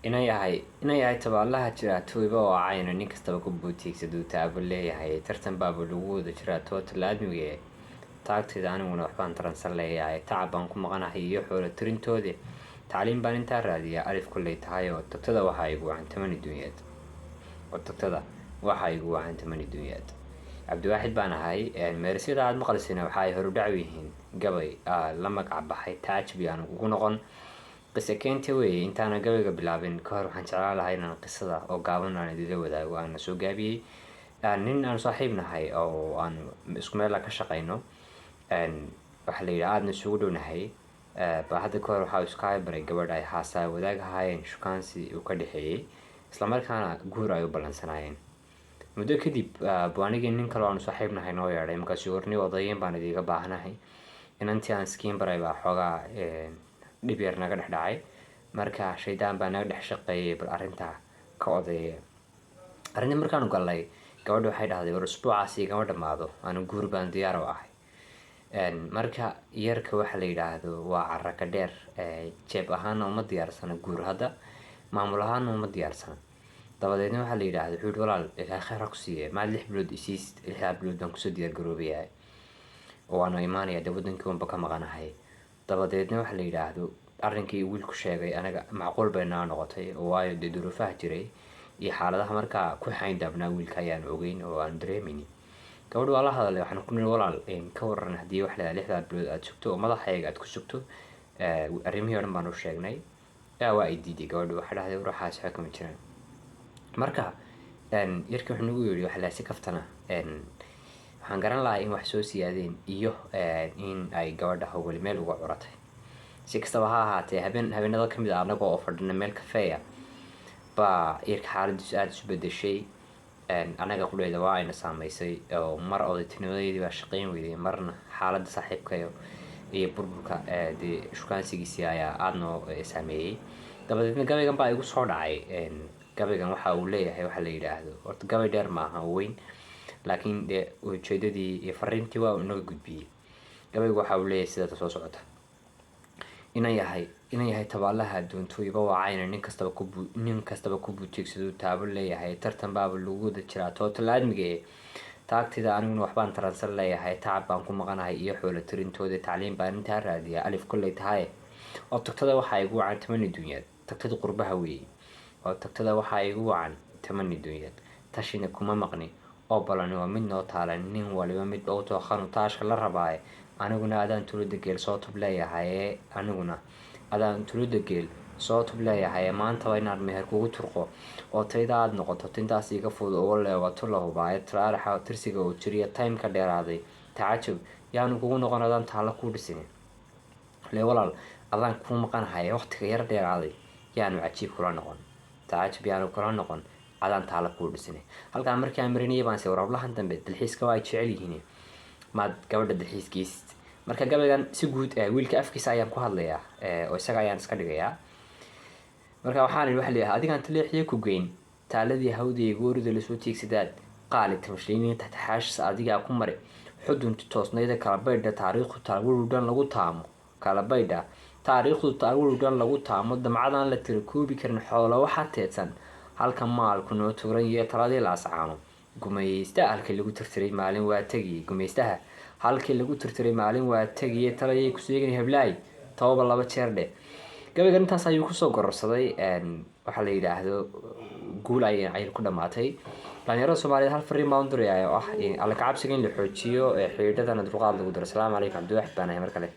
inay tabaalaha jiraatooyba oo cayna nin kastaba ku buutiigsaduu taabo leeyahay tartan baaba lagu wada jiraa total aadmiga taagtida aniguna waxbaan taransan leeyahay tacab baan ku maqanahay iyo xoolo tirintoodii tacliin baan intaa raadiyaa alif kulley tahay oo tagtada waxaa igu wacan tamani dunyaad cabdiwaaxid baan ahay meersida aad maqlisina waxa ay horu dhac yihiin gabay la magac baxay taajbi aan ugu noqon qisa keenta weeye intaana gabayga bilaabin ka hor waxaan jeclaan lahaa inaan qisada oo gaaban aan idila wadaago aan soo gaabiyey nin aan saaxiib nahay oo aan isku meel ka shaqayno waxa la yidhaha aadna isugu dhownahay baa hadda ka hor waxaa iska baray gabadh ay haasaa wadaag ahaayeen shukaansi uu ka dhexeeyey islamarkaana guur ay u ballansanaayeen muddo kadib buu anigii nin kale oo aan saaxiib nahay noo yeedhay markaasuu warni odayeyn baan idiga baahanahay inantii aan iskiin baray baa xoogaa dhib yar naga dhex dhacay marka shaydaan baa naga dhex shaqeeyay bal arrintaa ka odayeeya arrintii markaanu galnay gabadha waxay dhahday war usbuucaasi igama dhammaado anu guur baan diyaar u ahay marka yarka waxa la yidhaahdo waa caraka dheer jeeb ahaana uma diyaarsana guur hadda maamul ahaana uma diyaarsana dabadeedna waxaa la yidhaahdo wuxuu yihi walaal ilaahay khayr ha ku siiye maad 6 bilood isiis 6 bilood baan kusoo diyaar garoobayahay oo waanu imaanaya dee wadankii unba ka maqanahay dabadeedna waxa la yidhaahdo arrinkii wiilku sheegay anaga macquul bay naa noqotay oo waayo dee duruufaha jiray iyo xaaladaha markaa ku xayndaabnaa wiilka ayaan ogeyn oo aan dareemaynin gabadhu waa la hadalay waxaan ku niri walaal ka waran haddii wax la 6 bilood aad sugto oo madaxayga aad ku sugto arrimihii o dhan baan u sheegnay waa ay diiday gabadhu waxay dhahday waxaas waxa kama jiraan marka yarkii wuxuu nagu yidhi waxa la si kaftana waxaan garan lahaa in wax soo siyaadeen iyo in ay gabadha hawli meel uga curatay si kastaba ha ahaatee habeenada ka mid ah anagoo oo fadhina meel kafeeya baa yarka xaaladiisu aada isu bedeshay anaga qudheyda waa ayna saamaysay oo mar odaytinimadeydii baa shaqayn weyday marna xaaladda saaxiibkayo iyo burburka dee shukaansigiisii ayaa aada noo saameeyey dabadeedna gabaygan baa igu soo dhacay gabaygan waxa uu leeyahay waxa la yidhaahdo horta gabay dheer maaha weyn laakiin dee ujeedadii iyo fariintii waa inaga gudbiyey gabaygu waxa uu leeyahay sida soo socota inan yahay tabaalaha adduuntooyba wacayna nin kastaba ku buutiigsaduu taabo leeyahay tartan baaba lagu wada jiraa total aadmiga taagtida aniguna waxbaan taransan leeyahay tacab baan ku maqanahay iyo xoolo tirintooda tacliin baan intaa raadiyaa alif kulley tahay oo tagtada waxaa igu wacan tamani dunyaad tagtada qurbaha weeye oo tagtada waxaa igu wacan tamani dunyaad tashina kuma maqni oo balani waa mid noo taalan nin waliba mid u tookhanu taashka la rabaaye aniguna adaan tulada geel soo tub leeyahay maantaba inaad meher kugu turqo oo tayda aad noqoto tintaas iga fudud uga leewato la hubaayo taraaraxa tirsiga oo jiriya timeka dheeraaday tacajub yaanu kugu noqon adaan taalo kuu dhisin le walaal adaan kuu maqanahay waqtiga yar dheeraaday yaanu cajiib kula noqon tacajub yaanu kula noqon adaan taalo kuu dhisin halkaa markii aan marinayay baan se warablahan dambe dalxiiska waa ay jecel yihiin maad gabadha dalxiiskiis marka gabaygan si guud wiilka afkiisa ayaan ku hadlayaa oo isaga ayaan iska dhigayaa marka waxaan waxa leeyahay adigaan taleexiye ku geyn taaladii hawdii goorida la soo tiigsadaad qaali tamashliiniin taxaashis adiga ku mari xudunta toosnayda kala baydha taariikhdu taawurudan lagu taamo damcadan la tiri koobi karin xoolo waxa teedsan halka maalku noo tuuran iyo taladii la ascaano gumaysta halkii lagu tirtiray maalin waa tagi gumaystaha halkii lagu tirtiray maalin waa tagi talayay ku seegan heblaay tooba 2 jeer dhe gabaygan intaas ayuu ku soo gororsaday waxa la yiraahdo guul ay ku dhamaatay dhalinyarada Soomaaliyeed hal fariin baan diray oo ah alla ka cabsiga in la xoojiyo xiriirada dulqaad lagu daro. Assalaamu calaykum Cabdiwaaxid baan ahay mar kale.